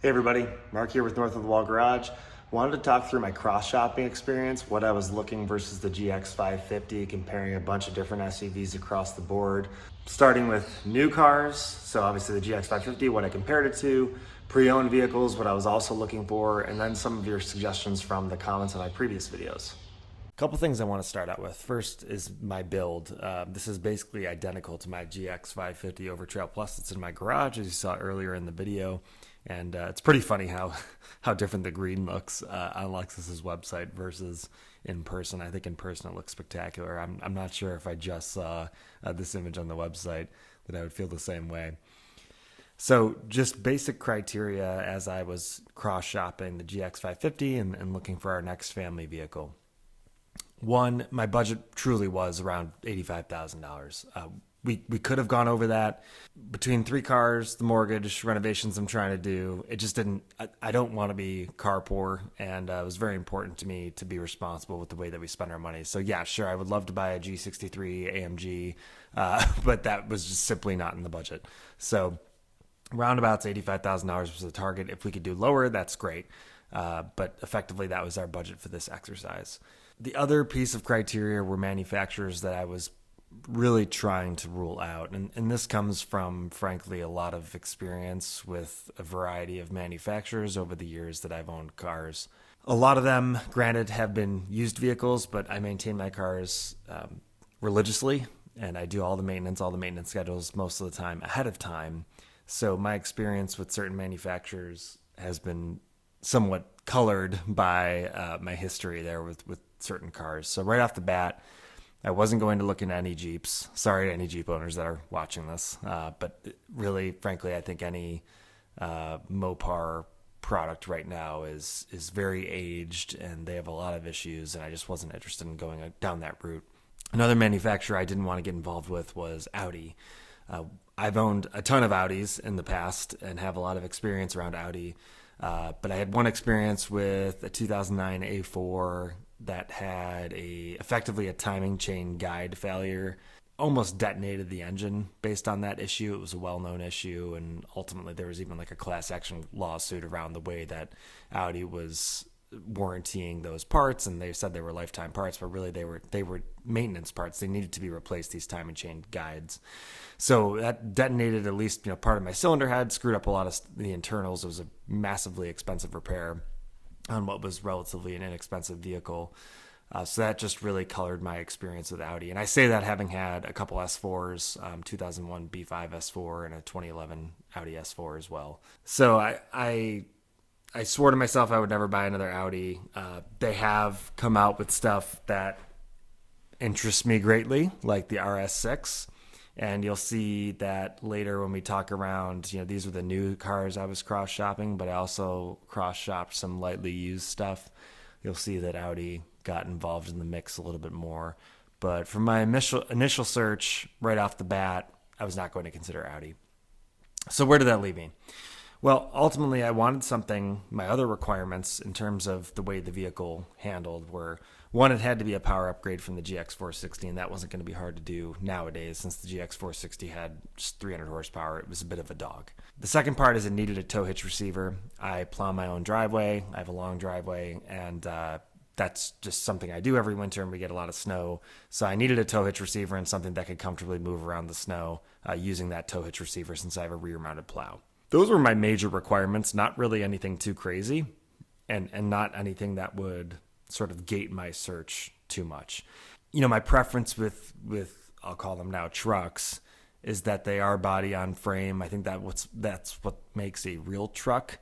Hey everybody, Mark here with North of the Wall Garage. Wanted to talk through my cross-shopping experience, what I was looking versus the GX550, comparing a bunch of different SUVs across the board. Starting with new cars, so obviously the GX550, what I compared it to, pre-owned vehicles, what I was also looking for, and then some of your suggestions from the comments on my previous videos. Couple things I want to start out with. First is my build. This is basically identical to my GX550 over Trail Plus. It's in my garage, as you saw earlier in the video. And it's pretty funny how different the green looks on Lexus's website versus in person. I think in person it looks spectacular. I'm not sure if I just saw this image on the website that I would feel the same way. So just basic criteria as I was cross-shopping the GX550 and looking for our next family vehicle. One, my budget truly was around $85,000. We could have gone over that. Between three cars, the mortgage, renovations I'm trying to do, it just didn't, I don't want to be car poor, and it was very important to me to be responsible with the way that we spend our money. So yeah, sure, I would love to buy a G63 AMG, but that was just simply not in the budget. So roundabouts $85,000 was the target. If we could do lower, that's great. But effectively, that was our budget for this exercise. The other piece of criteria were manufacturers that I was really trying to rule out. And this comes from, frankly, a lot of experience with a variety of manufacturers over the years that I've owned cars. A lot of them, granted, have been used vehicles, but I maintain my cars religiously, and I do all the maintenance schedules most of the time ahead of time. So my experience with certain manufacturers has been somewhat colored by my history there with certain cars. So right off the bat, I wasn't going to look into any Jeeps. Sorry to any Jeep owners that are watching this. But really, frankly, I think any Mopar product right now is very aged and they have a lot of issues, and I just wasn't interested in going down that route. Another manufacturer I didn't want to get involved with was Audi. I've owned a ton of Audis in the past and have a lot of experience around Audi. But I had one experience with a 2009 A4 that had effectively a timing chain guide failure, almost detonated the engine based on that issue. It was a well-known issue, and ultimately there was even like a class action lawsuit around the way that Audi was warrantying those parts, and they said they were lifetime parts, but really they were maintenance parts. They needed to be replaced, these timing chain guides. So that detonated at least part of my cylinder head, screwed up a lot of the internals. It was a massively expensive repair on what was relatively an inexpensive vehicle. So that just really colored my experience with Audi. And I say that having had a couple S4s, 2001 B5 S4 and a 2011 Audi S4 as well. So I swore to myself I would never buy another Audi. They have come out with stuff that interests me greatly, like the RS6. And you'll see that later when we talk around, these were the new cars I was cross-shopping, but I also cross-shopped some lightly used stuff. You'll see that Audi got involved in the mix a little bit more. But for my initial search, right off the bat, I was not going to consider Audi. So where did that leave me? Well, ultimately, I wanted something. My other requirements in terms of the way the vehicle handled were, one, it had to be a power upgrade from the GX460, and that wasn't going to be hard to do nowadays since the GX460 had just 300 horsepower. It was a bit of a dog. The second part is it needed a tow hitch receiver. I plow my own driveway. I have a long driveway, and that's just something I do every winter, and we get a lot of snow. So I needed a tow hitch receiver and something that could comfortably move around the snow using that tow hitch receiver since I have a rear-mounted plow. Those were my major requirements, not really anything too crazy, and not anything that would sort of gate my search too much. My preference with I'll call them now trucks is that they are body on frame. I think that's what makes a real truck.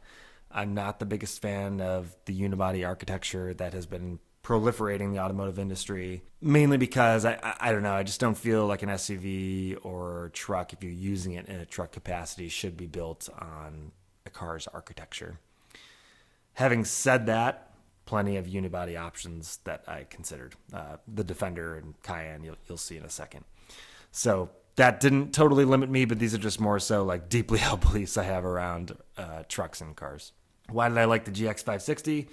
I'm not the biggest fan of the unibody architecture that has been proliferating the automotive industry, mainly because I don't know, I just don't feel like an SUV or truck, if you're using it in a truck capacity, should be built on a car's architecture. Having said that, plenty of unibody options that I considered. The Defender and Cayenne, you'll see in a second. So that didn't totally limit me, but these are just more so like deeply held beliefs I have around trucks and cars. Why did I like the GX560?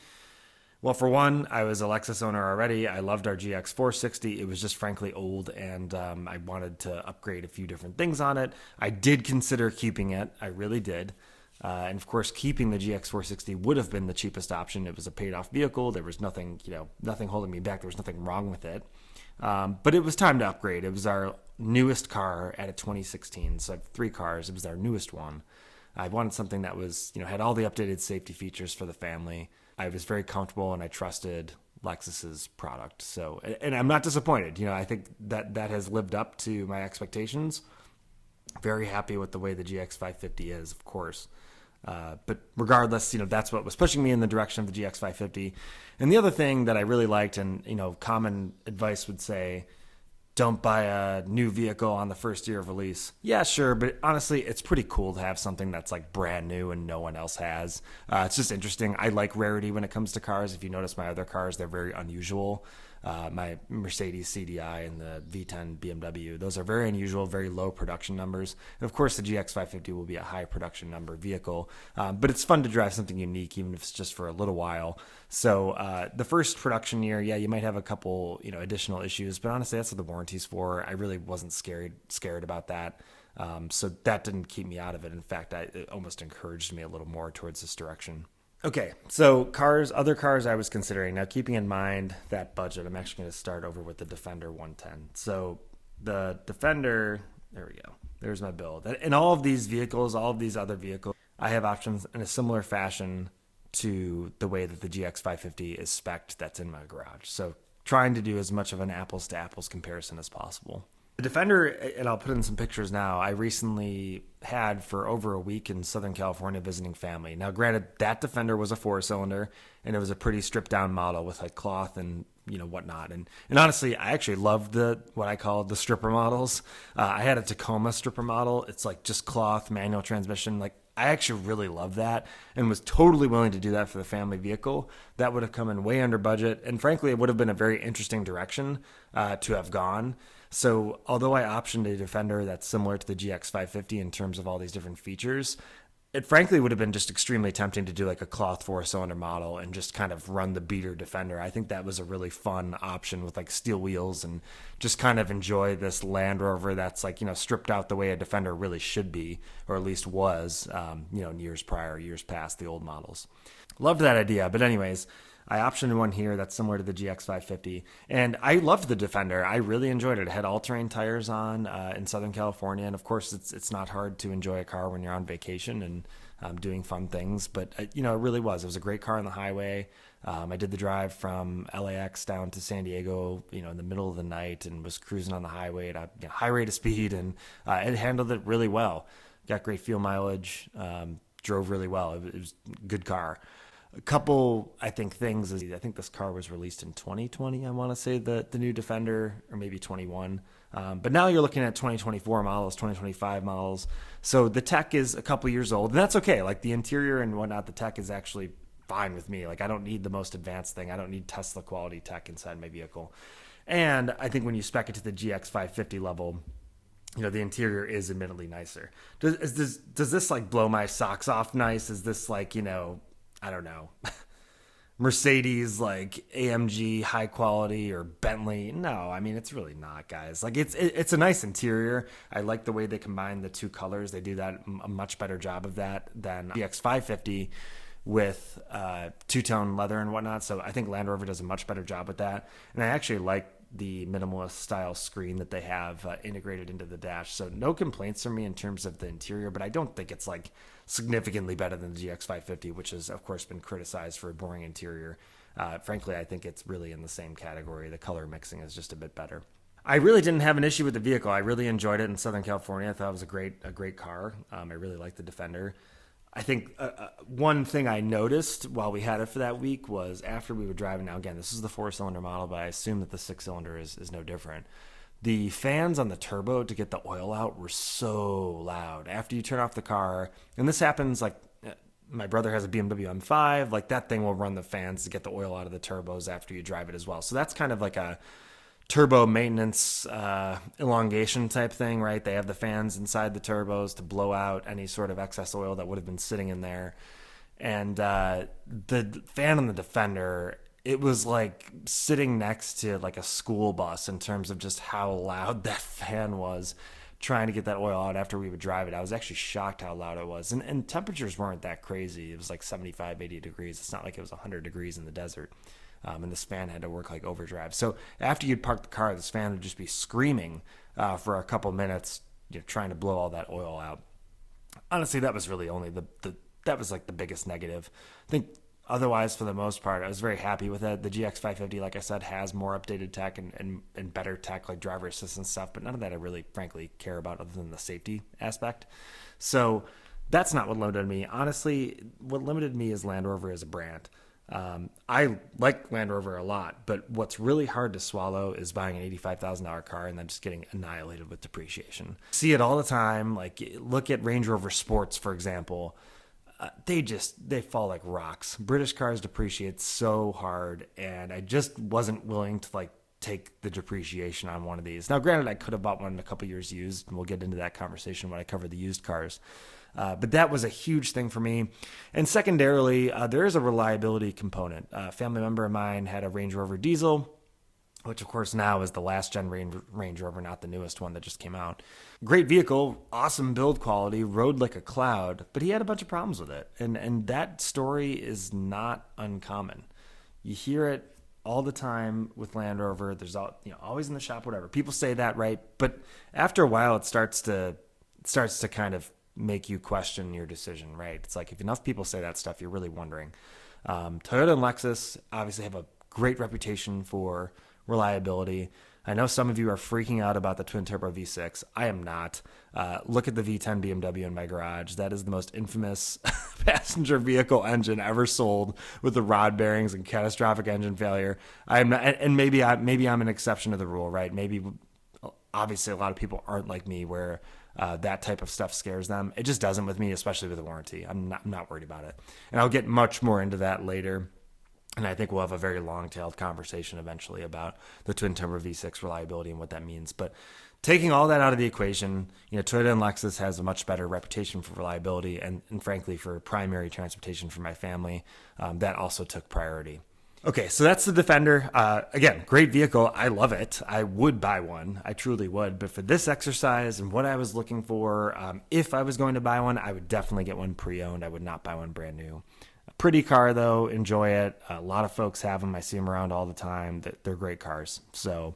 Well, for one, I was a Lexus owner already. I loved our GX460. It was just frankly old, and I wanted to upgrade a few different things on it. I did consider keeping it. I really did. And of course, keeping the GX460 would have been the cheapest option. It was a paid-off vehicle. There was nothing, nothing holding me back. There was nothing wrong with it. But it was time to upgrade. It was our newest car at a 2016. So I have 3 cars. It was our newest one. I wanted something that was, had all the updated safety features for the family. I was very comfortable and I trusted Lexus's product. So, and I'm not disappointed. I think that has lived up to my expectations. Very happy with the way the GX550 is, of course. But regardless, that's what was pushing me in the direction of the GX550. And the other thing that I really liked, and, common advice would say, don't buy a new vehicle on the first year of release. Yeah, sure. But honestly, it's pretty cool to have something that's like brand new and no one else has. It's just interesting. I like rarity when it comes to cars. If you notice my other cars, they're very unusual. My Mercedes CDI and the V10 BMW, those are very unusual, very low production numbers. And of course, the GX550 will be a high production number vehicle, but it's fun to drive something unique, even if it's just for a little while. So the first production year, yeah, you might have a couple, additional issues, but honestly, that's what the warranty's for. I really wasn't scared about that. So that didn't keep me out of it. In fact, it almost encouraged me a little more towards this direction. Okay, so other cars I was considering. Now, keeping in mind that budget, I'm actually going to start over with the Defender 110. So the Defender, there we go. There's my build. In all of these vehicles, all of these other vehicles, I have options in a similar fashion to the way that the GX550 is spec'd that's in my garage. So trying to do as much of an apples to apples comparison as possible. The Defender, and I'll put in some pictures now, I recently had for over a week in Southern California visiting family. Now, granted, that Defender was a 4-cylinder, and it was a pretty stripped-down model with like cloth and whatnot. And honestly, I actually loved what I call the stripper models. I had a Tacoma stripper model. It's like just cloth, manual transmission. Like, I actually really loved that and was totally willing to do that for the family vehicle. That would have come in way under budget, and frankly, it would have been a very interesting direction to have gone. So although I optioned a Defender that's similar to the GX550 in terms of all these different features, it frankly would have been just extremely tempting to do like a cloth 4-cylinder model and just kind of run the beater Defender. I think that was a really fun option with like steel wheels and just kind of enjoy this Land Rover that's like, stripped out the way a Defender really should be, or at least was, years past the old models. Loved that idea. But anyways, I optioned one here that's similar to the GX550, and I loved the Defender. I really enjoyed it. It had all-terrain tires on in Southern California, and of course, it's not hard to enjoy a car when you're on vacation and doing fun things. But it really was. It was a great car on the highway. I did the drive from LAX down to San Diego, in the middle of the night, and was cruising on the highway at a high rate of speed, and it handled it really well. Got great fuel mileage. Drove really well. It was a good car. A couple, I think, things is I think this car was released in 2020, I want to say, the new Defender, or maybe 21. But now you're looking at 2024 models, 2025 models. So the tech is a couple years old, and that's okay. Like the interior and whatnot, the tech is actually fine with me. Like I don't need the most advanced thing. I don't need Tesla quality tech inside my vehicle. And I think when you spec it to the GX550 level, the interior is admittedly nicer. Does this like blow my socks off nice? Is this like, I don't know, Mercedes, like AMG high quality or Bentley? No, I mean, it's really not, guys. Like it's a nice interior. I like the way they combine the two colors. They do that a much better job of that than the GX550 with two-tone leather and whatnot. So I think Land Rover does a much better job with that. And I actually like the minimalist style screen that they have integrated into the dash. So no complaints from me in terms of the interior, but I don't think it's like significantly better than the GX550, which has of course been criticized for a boring interior. Frankly, I think it's really in the same category. The color mixing is just a bit better. I really didn't have an issue with the vehicle. I really enjoyed it in Southern California. I thought it was a great car. I really liked the Defender. I think one thing I noticed while we had it for that week was after we were driving, now again, this is the 4-cylinder model, but I assume that the 6-cylinder is no different. The fans on the turbo to get the oil out were so loud. After you turn off the car, and this happens like my brother has a BMW M5, like that thing will run the fans to get the oil out of the turbos after you drive it as well. So that's kind of like a turbo maintenance elongation type thing, right? They have the fans inside the turbos to blow out any sort of excess oil that would have been sitting in there. And the fan on the Defender, it was like sitting next to like a school bus in terms of just how loud that fan was. trying to get that oil out after we would drive it, I was actually shocked how loud it was. And temperatures weren't that crazy. It was like 75, 80 degrees. It's not like it was 100 degrees in the desert. And this fan had to work like overdrive. So after you'd park the car, this fan would just be screaming for a couple minutes, trying to blow all that oil out. Honestly, that was really only that was like the biggest negative. I think otherwise, for the most part, I was very happy with it. The GX550, like I said, has more updated tech and better tech, like driver assistance stuff, but none of that I really, frankly, care about other than the safety aspect. So that's not what limited me. Honestly, what limited me is Land Rover as a brand. I like Land Rover a lot, but what's really hard to swallow is buying an $85,000 car and then just getting annihilated with depreciation. See it all the time. Like, look at Range Rover Sports, for example. They fall like rocks. British cars depreciate so hard, and I just wasn't willing to like take the depreciation on one of these. Now, granted, I could have bought one a couple years used, and we'll get into that conversation when I cover the used cars. But that was a huge thing for me. And secondarily, there is a reliability component. A family member of mine had a Range Rover diesel, which of course now is the last gen Range Rover, not the newest one that just came out. Great vehicle, awesome build quality, rode like a cloud, but he had a bunch of problems with it. And that story is not uncommon. You hear it all the time with Land Rover. There's always in the shop, whatever. People say that, right? But after a while, it starts to kind of make you question your decision, right? It's like if enough people say that stuff, you're really wondering. Toyota and Lexus obviously have a great reputation for reliability. I know some of you are freaking out about the twin turbo V6. I am not. Look at the V10 BMW in my garage. That is the most infamous passenger vehicle engine ever sold, with the rod bearings and catastrophic engine failure. I am not, and maybe I'm an exception to the rule, right? Maybe obviously a lot of people aren't like me where that type of stuff scares them. It just doesn't with me, especially with a warranty. I'm not worried about it. And I'll get much more into that later. And I think we'll have a very long-tailed conversation eventually about the twin-turbo V6 reliability and what that means. But taking all that out of the equation, Toyota and Lexus has a much better reputation for reliability and frankly, for primary transportation for my family. That also took priority. Okay, so that's the Defender. Again, great vehicle. I love it. I would buy one. I truly would. But for this exercise and what I was looking for, if I was going to buy one, I would definitely get one pre-owned. I would not buy one brand new. Pretty car, though. Enjoy it. A lot of folks have them. I see them around all the time. They're great cars. So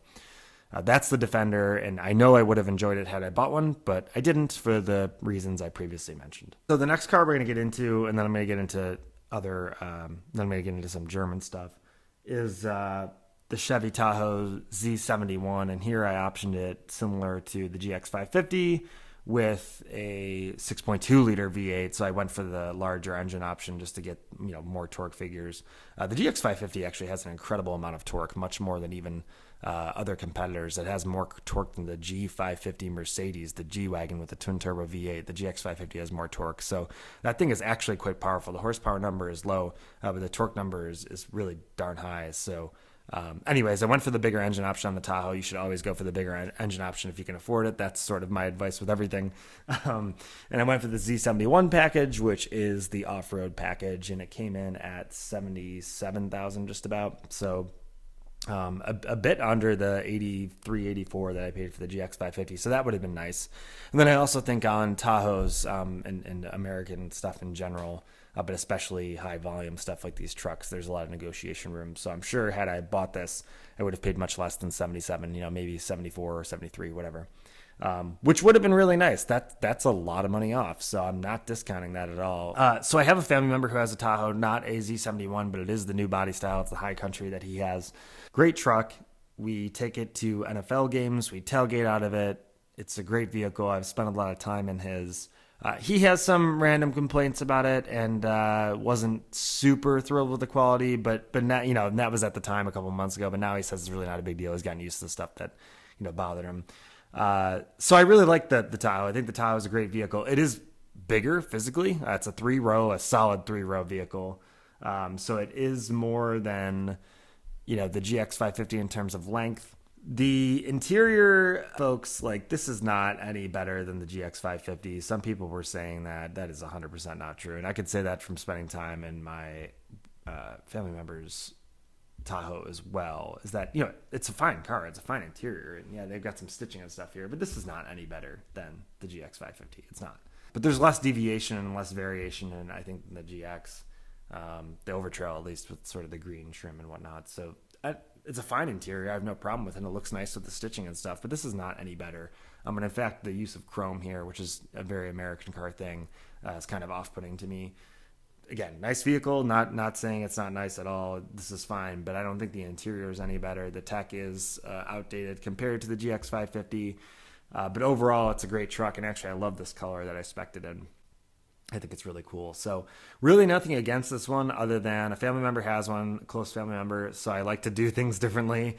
that's the Defender, and I know I would have enjoyed it had I bought one, but I didn't for the reasons I previously mentioned. So the next car we're going to get into, and then I'm going to get into then I'm going to get into some German stuff, is the Chevy Tahoe Z71, and here I optioned it similar to the GX550, with a 6.2 liter V8, so I went for the larger engine option just to get more torque figures. The GX550 actually has an incredible amount of torque, much more than even other competitors. It has more torque than the G550 Mercedes, the G-Wagon with the twin-turbo V8. The GX550 has more torque, so that thing is actually quite powerful. The horsepower number is low, but the torque number is really darn high, so... anyways, I went for the bigger engine option on the Tahoe. You should always go for the bigger engine option if you can afford it. That's sort of my advice with everything. And I went for the Z71 package, which is the off-road package, and it came in at $77,000 just about. So a bit under the $83,000-84,000 that I paid for the GX550. So that would have been nice. And then I also think on Tahoes and American stuff in general, but especially high volume stuff like these trucks, there's a lot of negotiation room. So I'm sure had I bought this, I would have paid much less than 77, maybe 74 or 73, whatever, which would have been really nice. That's a lot of money off. So I'm not discounting that at all. So I have a family member who has a Tahoe, not a Z71, but it is the new body style. It's the high country that he has. Great truck. We take it to NFL games. We tailgate out of it. It's a great vehicle. I've spent a lot of time in his. He has some random complaints about it and wasn't super thrilled with the quality, but now, and that was at the time a couple months ago, but now he says it's really not a big deal. He's gotten used to the stuff that, bothered him. So I really like the Tahoe. I think the Tahoe is a great vehicle. It is bigger physically. It's a solid 3-row vehicle. So it is more than, the GX550 in terms of length. The interior, folks, this is not any better than the GX550. Some people were saying that is 100% not true. And I could say that from spending time in my family member's Tahoe as well is that, it's a fine car. It's a fine interior. And yeah, they've got some stitching and stuff here, but this is not any better than the GX550. It's not. But there's less deviation and less variation in, I think, the GX. The Overtrail, at least with sort of the green trim and whatnot. So it's a fine interior. I have no problem with it. And it looks nice with the stitching and stuff, but this is not any better. And in fact, the use of chrome here, which is a very American car thing, is kind of off-putting to me. Again, nice vehicle, not saying it's not nice at all. This is fine, but I don't think the interior is any better. The tech is outdated compared to the GX550, but overall, it's a great truck, and actually, I love this color that I spec'd it in. I think it's really cool. So really nothing against this one other than a family member has one, a close family member, so I like to do things differently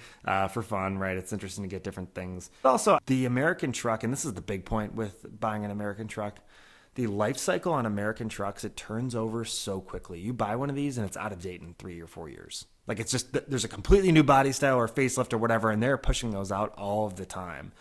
for fun, right? It's interesting to get different things. Also, the American truck, and this is the big point with buying an American truck, the life cycle on American trucks, it turns over so quickly. You buy one of these and it's out of date in 3 or 4 years. Like it's just, there's a completely new body style or facelift or whatever, and they're pushing those out all of the time.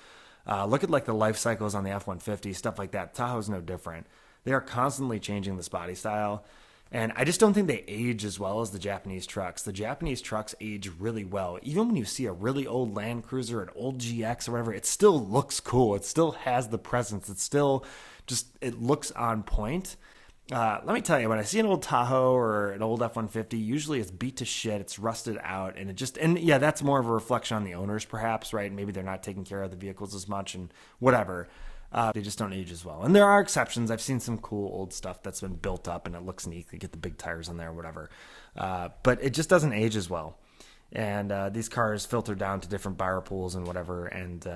Look at like the life cycles on the F-150, stuff like that. Tahoe's no different. They are constantly changing this body style. And I just don't think they age as well as the Japanese trucks. The Japanese trucks age really well. Even when you see a really old Land Cruiser, an old GX or whatever, it still looks cool. It still has the presence. It still just, it looks on point. Let me tell you, when I see an old Tahoe or an old F-150, usually it's beat to shit, it's rusted out, and yeah, that's more of a reflection on the owners perhaps, right? Maybe they're not taking care of the vehicles as much and whatever. They just don't age as well. And there are exceptions. I've seen some cool old stuff that's been built up and it looks neat. They get the big tires on there or whatever. But it just doesn't age as well. And these cars filter down to different buyer pools and whatever. And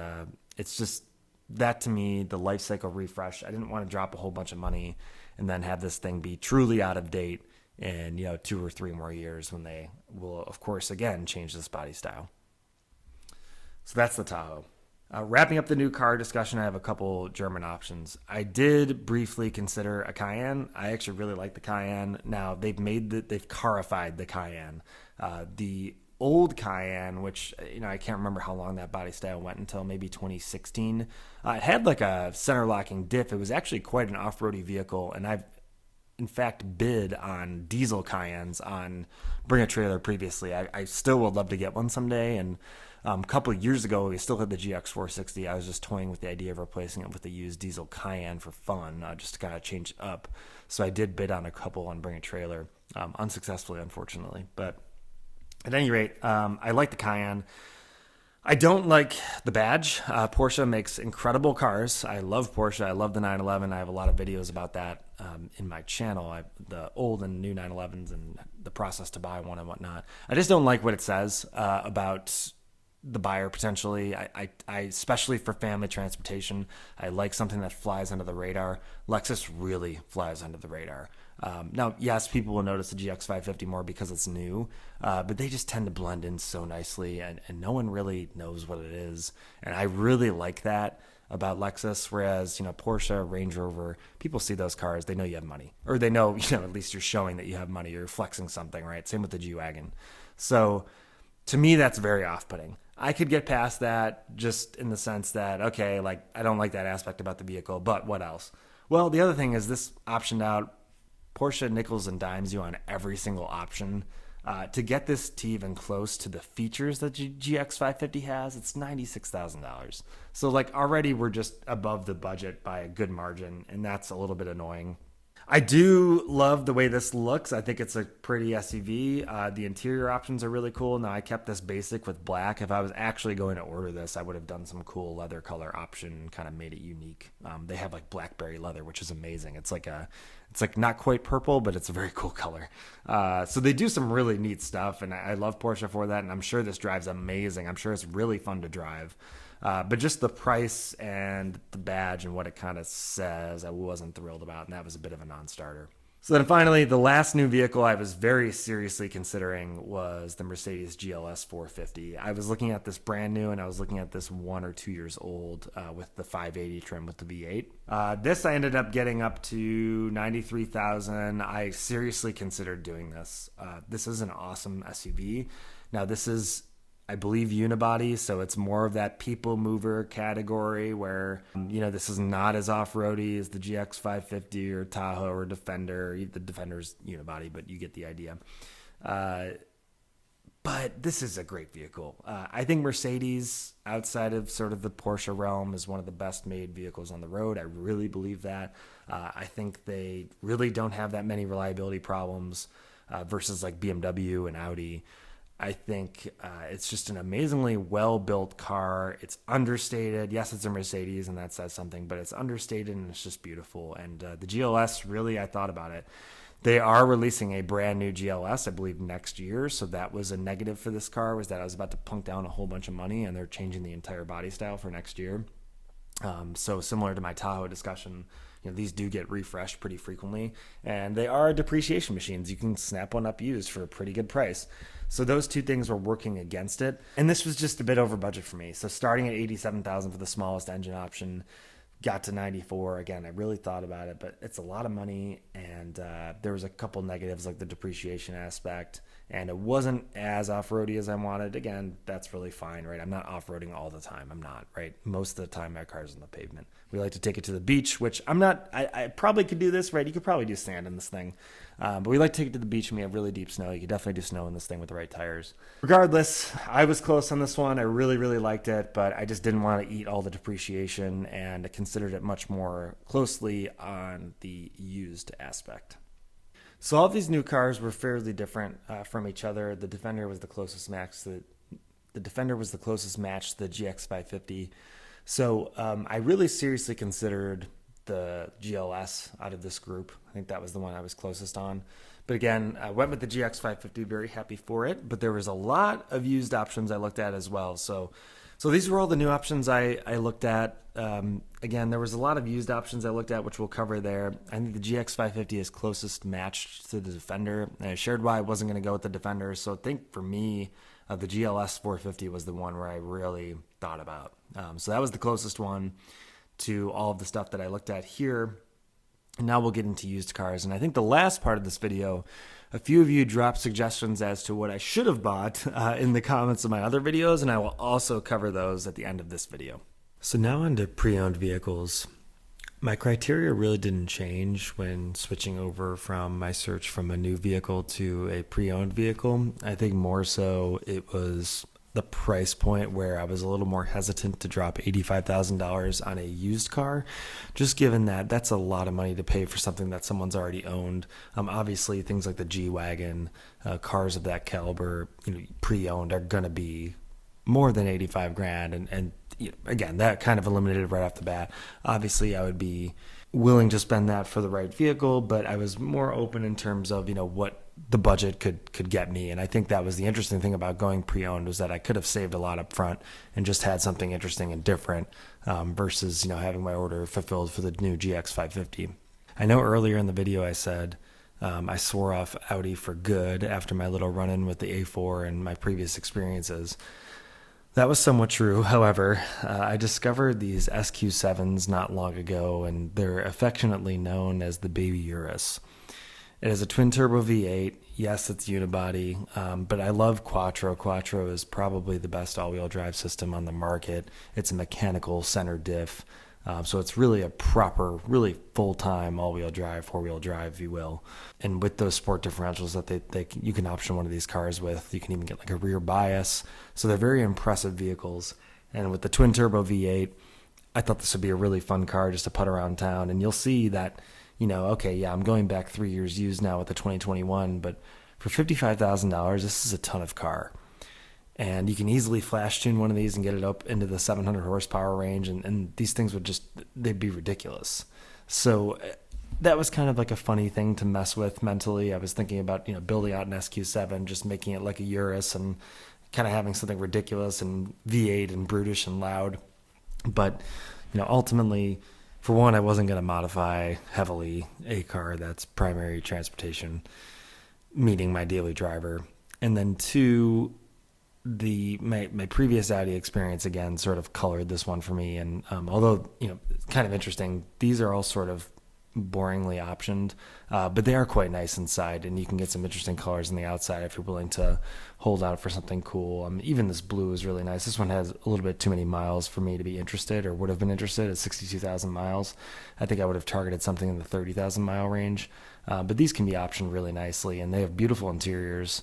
it's just, that to me, the life cycle refresh. I didn't want to drop a whole bunch of money and then have this thing be truly out of date in 2 or 3 more years when they will, of course, again, change this body style. So that's the Tahoe. Wrapping up the new car discussion, I have a couple German options. I did briefly consider a Cayenne. I actually really like the Cayenne. Now they've carified the Cayenne. The old Cayenne, which I can't remember how long that body style went until maybe 2016. It had like a center locking diff. It was actually quite an off-roady vehicle, and I've in fact bid on diesel Cayennes on Bring a Trailer previously. I still would love to get one someday, and a couple of years ago, we still had the GX460. I was just toying with the idea of replacing it with a used diesel Cayenne for fun, just to kind of change it up. So I did bid on a couple on Bring a Trailer, unsuccessfully, unfortunately. But at any rate, I like the Cayenne. I don't like the badge. Porsche makes incredible cars. I love Porsche. I love the 911. I have a lot of videos about that in my channel, the old and new 911s and the process to buy one and whatnot. I just don't like what it says about the buyer potentially. I especially for family transportation, I like something that flies under the radar. Lexus really flies under the radar. Now, yes, people will notice the GX550 more because it's new, but they just tend to blend in so nicely, and no one really knows what it is. And I really like that about Lexus, whereas, Porsche, Range Rover, people see those cars, they know you have money. Or they know, at least you're showing that you have money, you're flexing something, right? Same with the G-Wagon. So to me, that's very off-putting. I could get past that just in the sense that, okay, like I don't like that aspect about the vehicle, but what else? Well, the other thing is this optioned out. Porsche nickels and dimes you on every single option. To get this to even close to the features that GX550 has, it's $96,000. So like already we're just above the budget by a good margin, and that's a little bit annoying. I do love the way this looks. I think it's a pretty SUV. The interior options are really cool. Now, I kept this basic with black. If I was actually going to order this, I would have done some cool leather color option and kind of made it unique. They have like blackberry leather, which is amazing. It's like not quite purple, but it's a very cool color. So they do some really neat stuff, and I love Porsche for that, and I'm sure this drives amazing. I'm sure it's really fun to drive. But just the price and the badge and what it kind of says, I wasn't thrilled about, and that was a bit of a non-starter. So then finally, the last new vehicle I was very seriously considering was the Mercedes GLS 450. I was looking at this brand new, and I was looking at this 1 or 2 years old with the 580 trim with the V8. This I ended up getting up to $93,000. I seriously considered doing this. This is an awesome SUV. Now, this is, I believe, unibody, so it's more of that people mover category where, this is not as off-roady as the GX550 or Tahoe or Defender. The Defender's unibody, but you get the idea. But this is a great vehicle. I think Mercedes, outside of sort of the Porsche realm, is one of the best made vehicles on the road. I really believe that. I think they really don't have that many reliability problems versus like BMW and Audi. I think it's just an amazingly well-built car. It's understated. Yes, it's a Mercedes, and that says something, but it's understated and it's just beautiful. And the GLS, really, I thought about it. They are releasing a brand new GLS, I believe, next year. So that was a negative for this car, was that I was about to punk down a whole bunch of money, and they're changing the entire body style for next year. So similar to my Tahoe discussion, these do get refreshed pretty frequently, and they are depreciation machines. You can snap one up used for a pretty good price. So those two things were working against it, and this was just a bit over budget for me. So starting at $87,000 for the smallest engine option, got to 94. Again, I really thought about it, but it's a lot of money, and there was a couple negatives like the depreciation aspect, and it wasn't as off-roady as I wanted. Again, that's really fine, right? I'm not off-roading all the time. I'm not, right? Most of the time my car's on the pavement. We like to take it to the beach, which I'm not. I probably could do this, right? You could probably do sand in this thing, but we like to take it to the beach when we have really deep snow. You could definitely do snow in this thing with the right tires. Regardless, I was close on this one. I really, really liked it, but I just didn't want to eat all the depreciation, and I considered it much more closely on the used aspect. So all of these new cars were fairly different from each other. The Defender was the closest match. The Defender was the closest match to the GX550. So I really seriously considered the GLS out of this group. I think that was the one I was closest on. But again, I went with the GX550, very happy for it. But there was a lot of used options I looked at as well. So these were all the new options I looked at. Again, there was a lot of used options I looked at, which we'll cover there. I think the GX550 is closest matched to the Defender. And I shared why I wasn't going to go with the Defender. So I think for me, the GLS 450 was the one where I really thought about. So that was the closest one to all of the stuff that I looked at here. And now we'll get into used cars. And I think the last part of this video, a few of you dropped suggestions as to what I should have bought in the comments of my other videos, and I will also cover those at the end of this video. So now on to pre-owned vehicles. My criteria really didn't change when switching over from my search from a new vehicle to a pre-owned vehicle. I think more so it was the price point where I was a little more hesitant to drop $85,000 on a used car, just given that that's a lot of money to pay for something that someone's already owned. Obviously, things like the G-Wagon, cars of that caliber, pre-owned are going to be more than 85 grand. And again, that kind of eliminated right off the bat. Obviously, I would be willing to spend that for the right vehicle, but I was more open in terms of, what the budget could get me. And I think that was the interesting thing about going pre-owned, was that I could have saved a lot up front and just had something interesting and different versus, having my order fulfilled for the new GX550. I know earlier in the video I said I swore off Audi for good after my little run-in with the A4 and my previous experiences. That was somewhat true. However, I discovered these SQ7s not long ago, and they're affectionately known as the Baby Urus. It has a twin-turbo V8. Yes, it's unibody, but I love Quattro. Quattro is probably the best all-wheel drive system on the market. It's a mechanical center diff, so it's really a proper, really full-time all-wheel drive, four-wheel drive, if you will. And with those sport differentials that you can option one of these cars with, you can even get like a rear bias. So they're very impressive vehicles. And with the twin-turbo V8, I thought this would be a really fun car just to put around town. And you'll see that, okay, yeah, I'm going back 3 years used now with the 2021, but for $55,000, this is a ton of car. And you can easily flash tune one of these and get it up into the 700 horsepower range, and these things they'd be ridiculous. So that was kind of like a funny thing to mess with mentally. I was thinking about, building out an SQ7, just making it like a Urus and kind of having something ridiculous and V8 and brutish and loud. But, ultimately, for one, I wasn't going to modify heavily a car that's primary transportation, meaning my daily driver. And then two, my previous Audi experience again sort of colored this one for me. And although, it's kind of interesting, these are all sort of boringly optioned, but they are quite nice inside, and you can get some interesting colors on the outside if you're willing to hold out for something cool. Even this blue is really nice. This one has a little bit too many miles for me to be interested, or would have been interested at 62,000 miles. I think I would have targeted something in the 30,000 mile range, but these can be optioned really nicely, and they have beautiful interiors.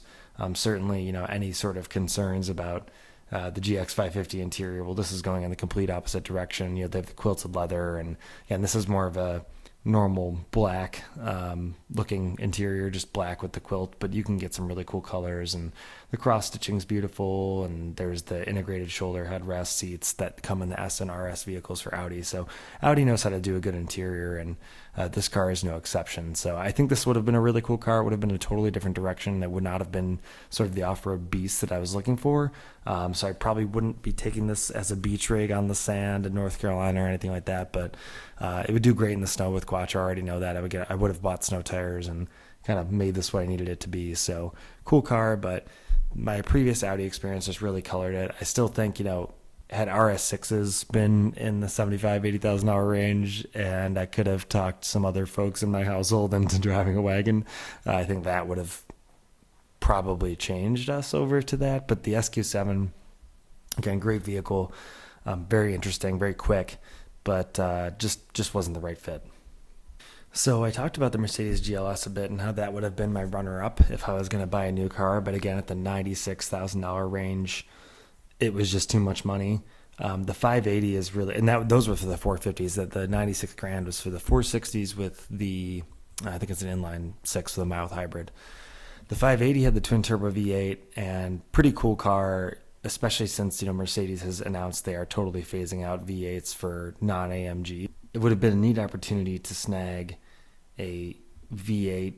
Certainly, any sort of concerns about the GX550 interior, well, this is going in the complete opposite direction. They have the quilted leather, and this is more of a normal black looking interior, just black with the quilt, but you can get some really cool colors, and the cross stitching's beautiful, and there's the integrated shoulder headrest seats that come in the S and RS vehicles for Audi. So Audi knows how to do a good interior, and this car is no exception. So I think this would have been a really cool car. It would have been a totally different direction. It would not have been sort of the off-road beast that I was looking for. So I probably wouldn't be taking this as a beach rig on the sand in North Carolina or anything like that, but it would do great in the snow with Quattro. I already know that. I would have bought snow tires and kind of made this what I needed it to be. So cool car, but my previous Audi experience just really colored it. I still think, had RS6s been in the $75,000, $80,000 range, and I could have talked some other folks in my household into driving a wagon, I think that would have probably changed us over to that. But the SQ7, again, great vehicle, very interesting, very quick, but just wasn't the right fit. So I talked about the Mercedes GLS a bit and how that would have been my runner-up if I was going to buy a new car. But again, at the $96,000 range, it was just too much money. The 580 is really, and those were for the 450s. That the 96 grand was for the 460s with the, I think it's an inline six with a mild hybrid. The 580 had the twin turbo V8, and pretty cool car, especially since Mercedes has announced they are totally phasing out V8s for non-AMG. It would have been a neat opportunity to snag a V8,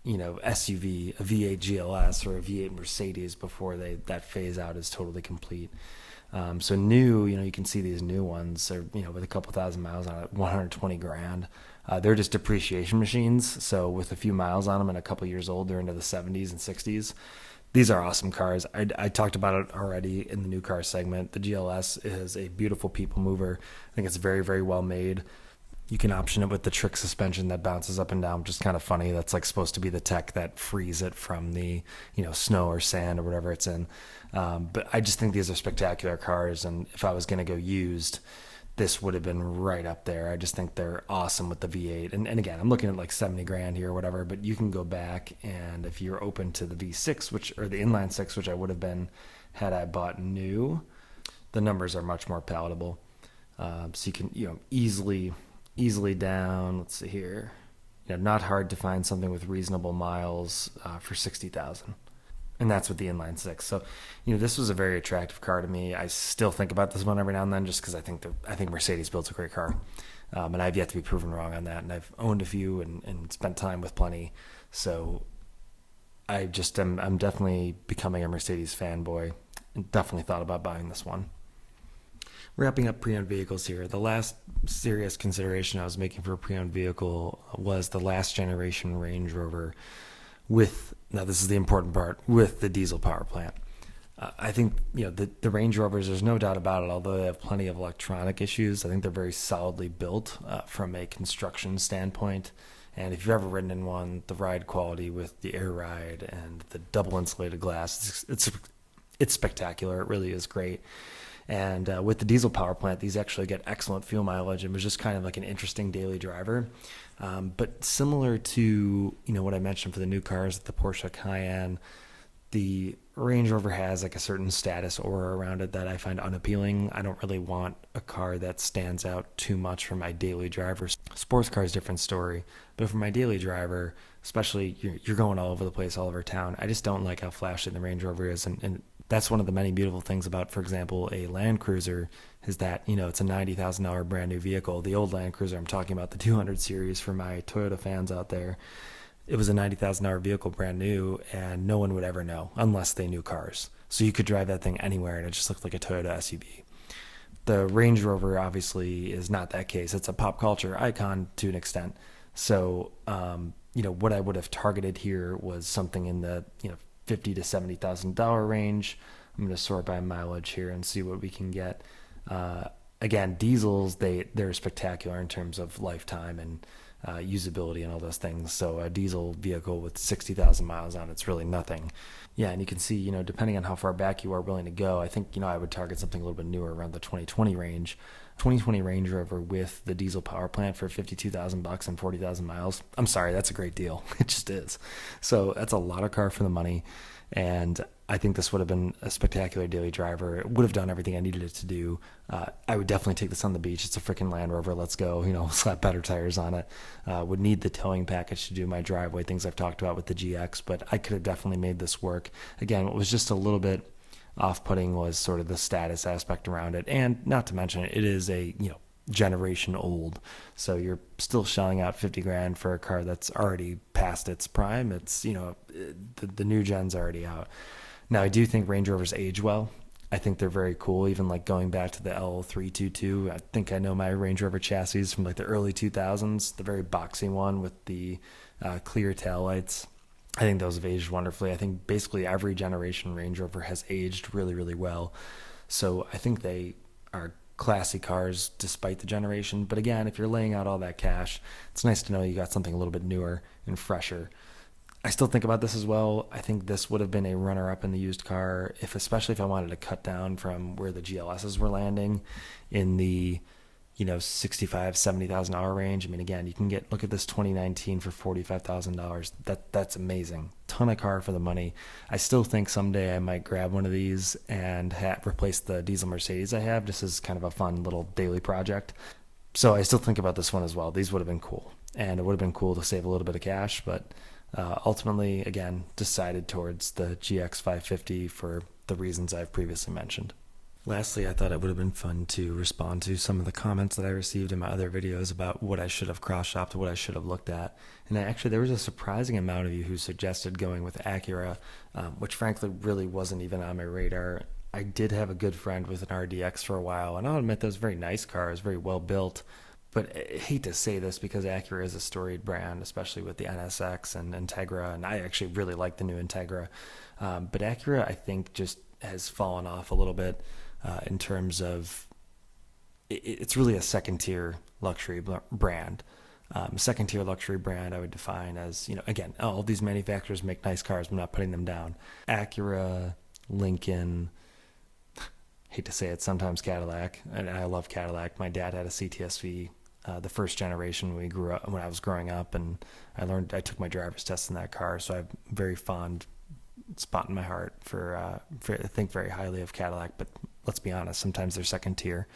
SUV, a V8 GLS or a V8 Mercedes before that phase out is totally complete. So new, you can see these new ones are, with a couple thousand miles on it, 120 grand. They're just depreciation machines. So with a few miles on them and a couple years old, they're into the 70s and 60s. These are awesome cars. I talked about it already in the new car segment. The GLS is a beautiful people mover. I think it's very, very well made. You can option it with the trick suspension that bounces up and down, which is kind of funny. That's like supposed to be the tech that frees it from the, snow or sand or whatever it's in. But I just think these are spectacular cars. And if I was going to go used, this would have been right up there. I just think they're awesome with the V8. And again, I'm looking at like 70 grand here or whatever, but you can go back, and if you're open to the V6, or the inline six, which I would have been had I bought new, the numbers are much more palatable. So you can, easily down, let's see here, not hard to find something with reasonable miles for 60,000. And that's with the inline six. So, this was a very attractive car to me. I still think about this one every now and then, just because I think Mercedes builds a great car, and I've yet to be proven wrong on that. And I've owned a few and spent time with plenty. So, I'm definitely becoming a Mercedes fanboy, and definitely thought about buying this one. Wrapping up pre-owned vehicles here, the last serious consideration I was making for a pre-owned vehicle was the last generation Range Rover now this is the important part, with the diesel power plant. I think, the Range Rovers, there's no doubt about it, although they have plenty of electronic issues, I think they're very solidly built from a construction standpoint. And if you've ever ridden in one, the ride quality with the air ride and the double insulated glass, it's spectacular. It really is great. And with the diesel power plant, these actually get excellent fuel mileage, and was just kind of like an interesting daily driver. But similar to, what I mentioned for the new cars, the Porsche Cayenne, the Range Rover has like a certain status aura around it that I find unappealing. I don't really want a car that stands out too much for my daily driver. Sports car is a different story, but for my daily driver, especially you're going all over the place, all over town, I just don't like how flashy the Range Rover is. And that's one of the many beautiful things about, for example, a Land Cruiser, is that, it's a $90,000 brand new vehicle. The old Land Cruiser, I'm talking about the 200 series for my Toyota fans out there. It was a $90,000 vehicle brand new, and no one would ever know unless they knew cars. So you could drive that thing anywhere, and it just looked like a Toyota SUV. The Range Rover obviously is not that case. It's a pop culture icon to an extent. So, what I would have targeted here was something in the, $50,000 to $70,000 range. I'm going to sort by mileage here and see what we can get. Again, diesels, they're spectacular in terms of lifetime, and usability and all those things. So a diesel vehicle with 60,000 miles on it's really nothing. Yeah, and you can see, depending on how far back you are willing to go, I think, I would target something a little bit newer around the 2020 range. 2020 Range Rover with the diesel power plant for $52,000 and 40,000 miles. I'm sorry, that's a great deal. It just is. So that's a lot of car for the money. And I think this would have been a spectacular daily driver. It would have done everything I needed it to do. I would definitely take this on the beach. It's a freaking Land Rover. Let's go. Slap better tires on it. Would need the towing package to do my driveway, things I've talked about with the GX, but I could have definitely made this work. Again, what was just a little bit off-putting was sort of the status aspect around it. And not to mention, it is a, generation old. So you're still shelling out 50 grand for a car that's already past its prime. It's, the new gen's already out. Now, I do think Range Rovers age well. I think they're very cool, even like going back to the L322. I think I know my Range Rover chassis from like the early 2000s, the very boxy one with the clear taillights. I think those have aged wonderfully. I think basically every generation Range Rover has aged really, really well. So I think they are classy cars despite the generation. But again, if you're laying out all that cash, it's nice to know you got something a little bit newer and fresher. I still think about this as well. I think this would have been a runner-up in the used car, especially if I wanted to cut down from where the GLSs were landing in the 65, $70,000 range. I mean, again, you can look at this 2019 for $45,000. That's amazing. Ton of car for the money. I still think someday I might grab one of these and replace the diesel Mercedes I have, just as kind of a fun little daily project. So I still think about this one as well. These would have been cool, and it would have been cool to save a little bit of cash, but ultimately, again, decided towards the GX550 for the reasons I've previously mentioned. Lastly, I thought it would have been fun to respond to some of the comments that I received in my other videos about what I should have cross-shopped, what I should have looked at. And actually, there was a surprising amount of you who suggested going with Acura, which frankly really wasn't even on my radar. I did have a good friend with an RDX for a while, and I'll admit that was a very nice car. It was very well built. But I hate to say this because Acura is a storied brand, especially with the NSX and Integra, and I actually really like the new Integra. But Acura, I think, just has fallen off a little bit. In terms of it's really a second-tier luxury brand. Second-tier luxury brand I would define as, again, all these manufacturers make nice cars. I'm not putting them down. Acura, Lincoln, hate to say it, sometimes Cadillac, and I love Cadillac. My dad had a CTSV, the first generation when I was growing up, and I took my driver's test in that car, so I have a very fond spot in my heart for I think very highly of Cadillac, but let's be honest, sometimes they're second tier.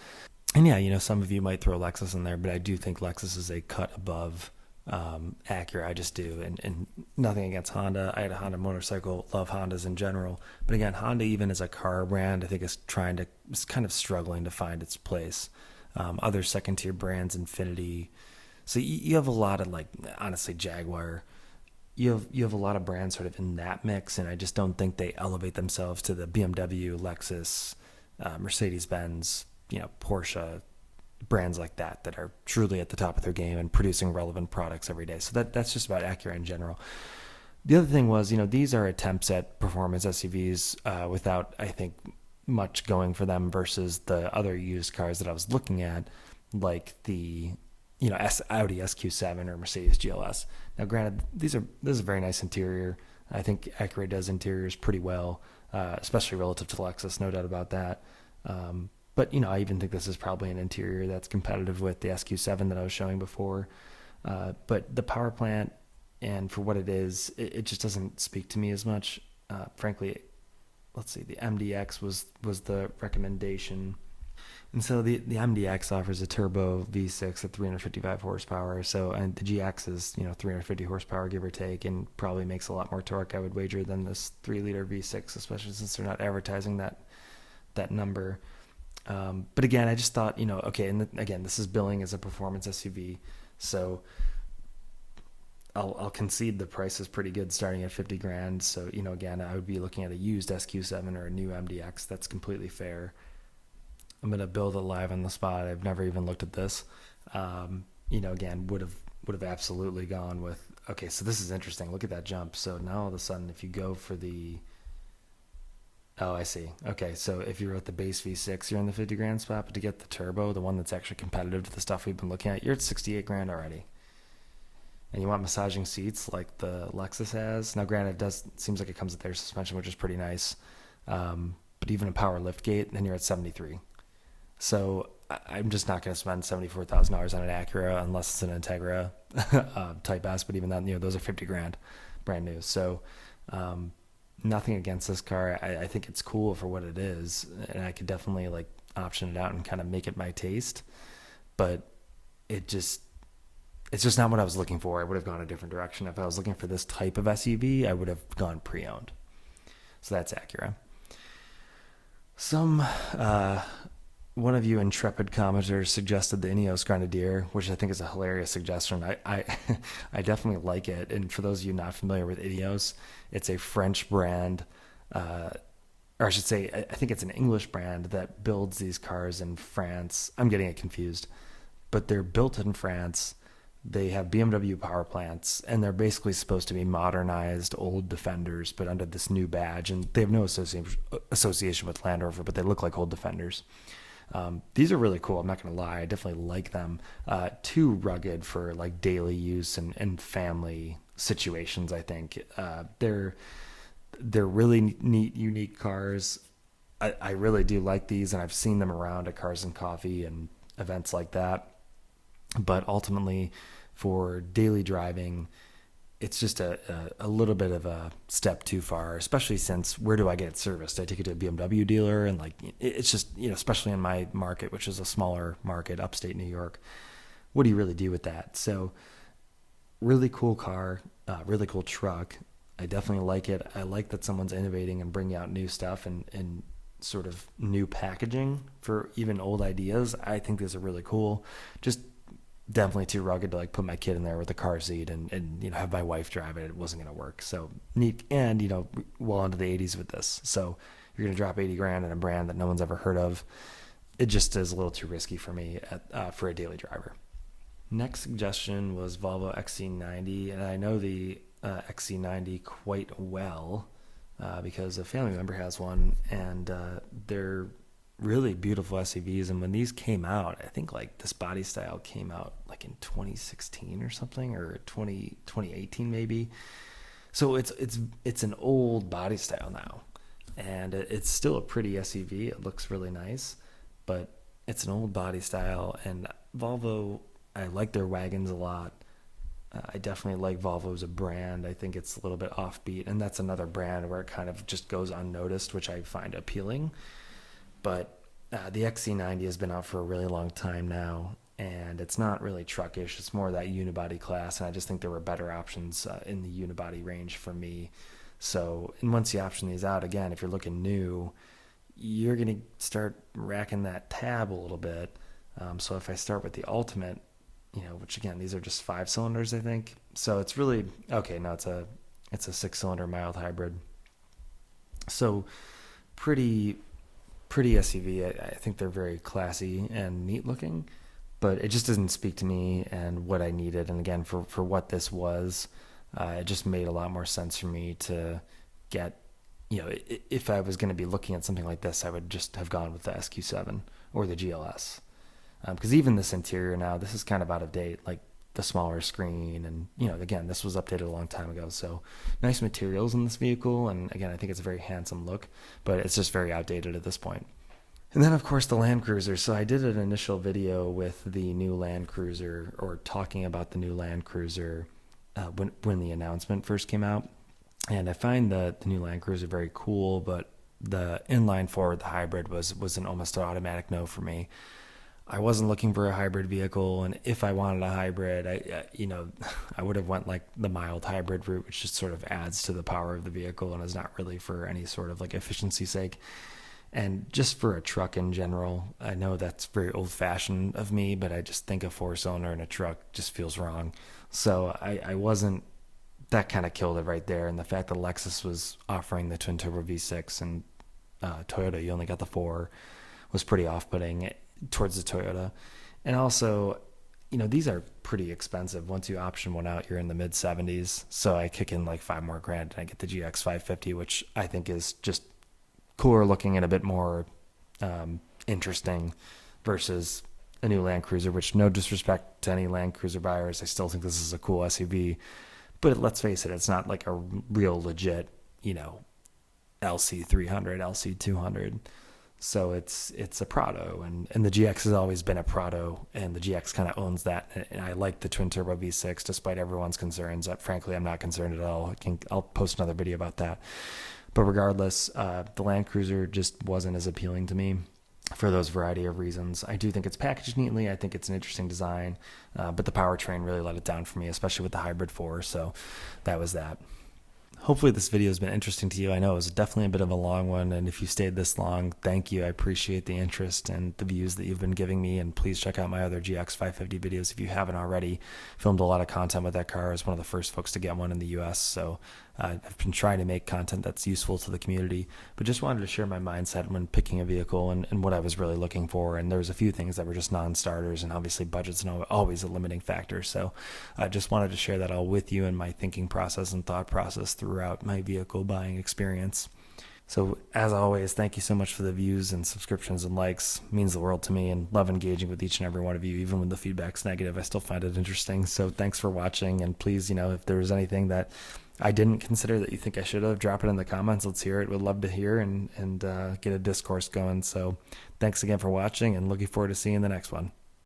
And yeah, some of you might throw Lexus in there, but I do think Lexus is a cut above Acura. I just do. And nothing against Honda. I had a Honda motorcycle, love Hondas in general. But again, Honda, even as a car brand, I think is kind of struggling to find its place. Other second tier brands, Infiniti. So you have a lot of, like, honestly, Jaguar. You have a lot of brands sort of in that mix, and I just don't think they elevate themselves to the BMW, Lexus, mercedes-benz, Porsche, brands like that are truly at the top of their game and producing relevant products every day. So that's just about Acura in general. The other thing was, these are attempts at performance SUVs without, I think, much going for them versus the other used cars that I was looking at, like the Audi SQ7 or Mercedes GLS. Now, granted, this is a very nice interior. I think Acura does interiors pretty well, especially relative to Lexus, no doubt about that. But I even think this is probably an interior that's competitive with the SQ7 that I was showing before. But the power plant, and for what it is, it just doesn't speak to me as much. Frankly, let's see, the MDX was the recommendation. And so the MDX offers a turbo V6 at 355 horsepower. And the GX is 350 horsepower, give or take, and probably makes a lot more torque, I would wager, than this 3-liter V6, especially since they're not advertising that number. But again, I just thought, okay, and again, this is billing as a performance SUV, so I'll concede the price is pretty good, starting at 50 grand. So again, I would be looking at a used SQ7 or a new MDX. That's completely fair. I'm going to build it live on the spot. I've never even looked at this. Again, would have absolutely gone with, okay, so this is interesting. Look at that jump. So now all of a sudden, if you go for oh, I see. Okay, so if you're at the base V6, you're in the 50 grand spot, but to get the turbo, the one that's actually competitive to the stuff we've been looking at, you're at 68 grand already. and you want massaging seats like the Lexus has. Now, granted, seems like it comes with air suspension, which is pretty nice. But even a power lift gate, then you're at 73. So I'm just not going to spend $74,000 on an Acura unless it's an Integra Type S. But even then, those are 50 grand, brand new. So nothing against this car. I think it's cool for what it is, and I could definitely like option it out and kind of make it my taste. But it's just not what I was looking for. I would have gone a different direction. If I was looking for this type of SUV, I would have gone pre-owned. So that's Acura. One of you intrepid commenters suggested the Ineos Grenadier, which I think is a hilarious suggestion. I definitely like it. And for those of you not familiar with Ineos, it's a French brand, or I should say, I think it's an English brand that builds these cars in France. I'm getting it confused, but they're built in France. They have BMW power plants, and they're basically supposed to be modernized old Defenders, but under this new badge. And they have no association with Land Rover, but they look like old Defenders. These are really cool. I'm not going to lie. I definitely like them. Too rugged for like daily use and family situations, I think. They're really neat, unique cars. I really do like these, and I've seen them around at Cars and Coffee and events like that. But ultimately, for daily driving, it's just a little bit of a step too far, especially since where do I get it serviced? I take it to a BMW dealer, and like it's just, especially in my market, which is a smaller market, upstate New York, what do you really do with that? So really cool car, really cool truck. I definitely like it. I like that someone's innovating and bringing out new stuff and sort of new packaging for even old ideas. I think these are really cool. Just definitely too rugged to like put my kid in there with a car seat and have my wife drive it. It wasn't going to work. So neat. And well into the 80s with this, so you're going to drop 80 grand in a brand that no one's ever heard of. It just is a little too risky for me for a daily driver. Next suggestion was Volvo XC90, and I know the XC90 quite well because a family member has one, and they're really beautiful SUVs. And when these came out, I think like this body style came out like in 2016 or something, or 2018 maybe. So it's an old body style now, and it's still a pretty SUV. It looks really nice, but it's an old body style. And Volvo, I like their wagons a lot. I definitely like Volvo as a brand. I think it's a little bit offbeat, and that's another brand where it kind of just goes unnoticed, which I find appealing. But the XC90 has been out for a really long time now, and it's not really truckish. It's more that unibody class, and I just think there were better options in the unibody range for me. So, and once you option these out, again, if you're looking new, you're going to start racking that tab a little bit. So if I start with the Ultimate, which again, these are just 5 cylinders, I think. So it's really, okay, no, it's a 6-cylinder mild hybrid. So pretty SUV. I think they're very classy and neat looking, but it just doesn't speak to me and what I needed. And again, for what this was, it just made a lot more sense for me to get, if I was going to be looking at something like this, I would just have gone with the SQ7 or the GLS. Because even this interior now, this is kind of out of date, like the smaller screen, and again, this was updated a long time ago. So nice materials in this vehicle, and again, I think it's a very handsome look, but it's just very outdated at this point. And then of course the Land Cruiser. So I did an initial video with the new Land Cruiser, or talking about the new Land Cruiser when the announcement first came out, and I find the new Land Cruiser very cool, but the inline four, the hybrid, was an almost automatic no for me. I wasn't looking for a hybrid vehicle, and if I wanted a hybrid, I would have went like the mild hybrid route, which just sort of adds to the power of the vehicle and is not really for any sort of like efficiency sake. And just for a truck in general, I know that's very old-fashioned of me, but I just think a 4-cylinder in a truck just feels wrong. So I wasn't, that kind of killed it right there. And the fact that Lexus was offering the twin turbo V6 and Toyota, you only got the 4, was pretty off-putting towards the Toyota. And also, these are pretty expensive. Once you option one out, you're in the mid 70s. So I kick in like $5 more and I get the GX550, which I think is just cooler looking and a bit more interesting versus a new Land Cruiser, which no disrespect to any Land Cruiser buyers, I still think this is a cool SUV. But let's face it, it's not like a real legit, LC300, LC200. So it's a Prado, and the GX has always been a Prado, and the GX kind of owns that. And I like the twin turbo V6, despite everyone's concerns. Frankly, I'm not concerned at all. I'll post another video about that. But regardless, the Land Cruiser just wasn't as appealing to me for those variety of reasons. I do think it's packaged neatly. I think it's an interesting design, but the powertrain really let it down for me, especially with the Hybrid 4. So that was that. Hopefully this video has been interesting to you. I know it was definitely a bit of a long one, and if you stayed this long, thank you. I appreciate the interest and the views that you've been giving me, and please check out my other GX550 videos if you haven't already. Filmed a lot of content with that car. I was one of the first folks to get one in the US, so I've been trying to make content that's useful to the community, but just wanted to share my mindset when picking a vehicle and what I was really looking for. And there was a few things that were just non-starters, and obviously budget's always a limiting factor. So I just wanted to share that all with you and my thinking process and thought process throughout my vehicle buying experience. So as always, thank you so much for the views and subscriptions and likes. It means the world to me, and love engaging with each and every one of you. Even when the feedback's negative, I still find it interesting. So thanks for watching, and please, if there's anything that I didn't consider that you think I should have, drop it in the comments. Let's hear it. We'd love to hear and get a discourse going. So thanks again for watching, and looking forward to seeing the next one.